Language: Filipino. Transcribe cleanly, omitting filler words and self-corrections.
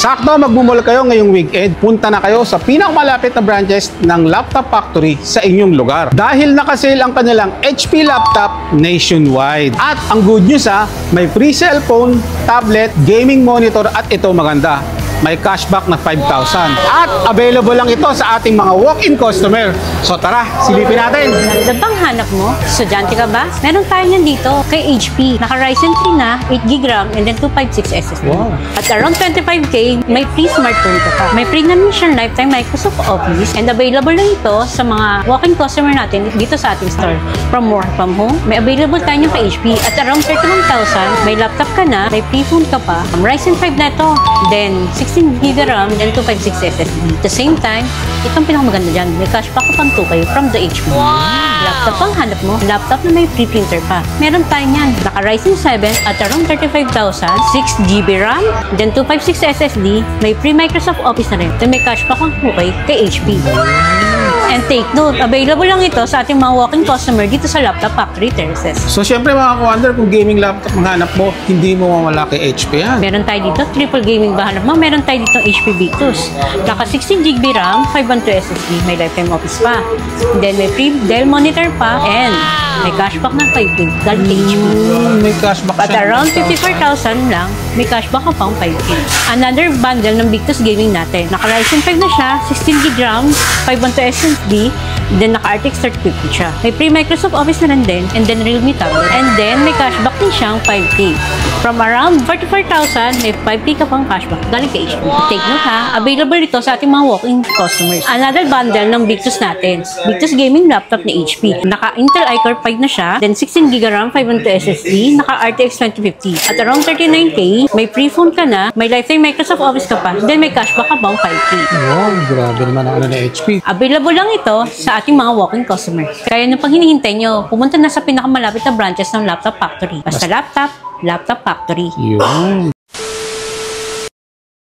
Sakto, magmumall kayo ngayong weekend. Punta na kayo sa pinakamalapit na branches ng Laptop Factory sa inyong lugar. Dahil nakasale ang kanilang HP laptop nationwide. At ang good news may free cellphone, tablet, gaming monitor at ito maganda. May cashback na 5,000. At available lang ito sa ating mga walk-in customer. So tara, silipin natin. Ganda bang hanap mo? Estudyante ka ba? Meron tayo niyan dito kay HP. Naka Ryzen 3 na, 8GB RAM, and then 256 SSD. Wow. At around 25K, may free smartphone ka pa. May free na mission lifetime Microsoft Office, and available lang ito sa mga walk-in customer natin dito sa ating store. From work from home, may available tayo kay HP. At around 31,000, may laptop ka na, may free phone ka pa. Ryzen 5 na ito. Then 16GB RAM, then 256 SSD. At the same time, itong pinakamaganda dyan, may cashback ka pang 2K from the HP. Laptop ang hanap mo, laptop na may free printer pa. Meron tayo niyan, naka Ryzen 7 at around 35,000, 6GB RAM, then 256 SSD, may free Microsoft Office na rin. Then may cashback ang 2K kay HP. And take note, available lang ito sa ating mga walk-in customer dito sa Laptop Factory Terraces. So syempre makaka-wonder kung gaming laptop ang hanap mo, hindi mo mawala kay HP yan. Meron tayo dito, triple gaming ba hanap mo? Meron tayo dito HP Victus. Naka 16GB RAM, 512 SSD, may lifetime office pa. Then may free Dell monitor pa, and may cashback ng 5K galing kay HP. May cashback At around 54,000 lang, may cashback ka pang 5K. Another bundle ng Victus Gaming natin. Naka Ryzen 5 na siya, 16GB RAM, 512 SSD, then naka RTX 3050 siya. May free Microsoft Office na rin din, and then Realme tablet. And then may cashback din siyang 5K. From around 44,000, may 5K ka pang cashback galing kay HP. Take note available ito sa ating mga walk-in customers. Another bundle ng Victus natin, Victus Gaming Laptop ni HP. Naka Intel iCore 5 na siya, then 16GB RAM, 512 SSD, naka RTX 2050. At around 39K, may free phone ka na, may lifetime Microsoft Office ka pa, then may cashback ka pang 5K. Wow, grabe naman ang ni HP. Available lang ito sa ating mga walk-in customers. Kaya nung pag hinihintay nyo, pumunta na sa pinakamalapit na branches ng Laptop Factory. Basta laptop, Laptop Factory. Yun.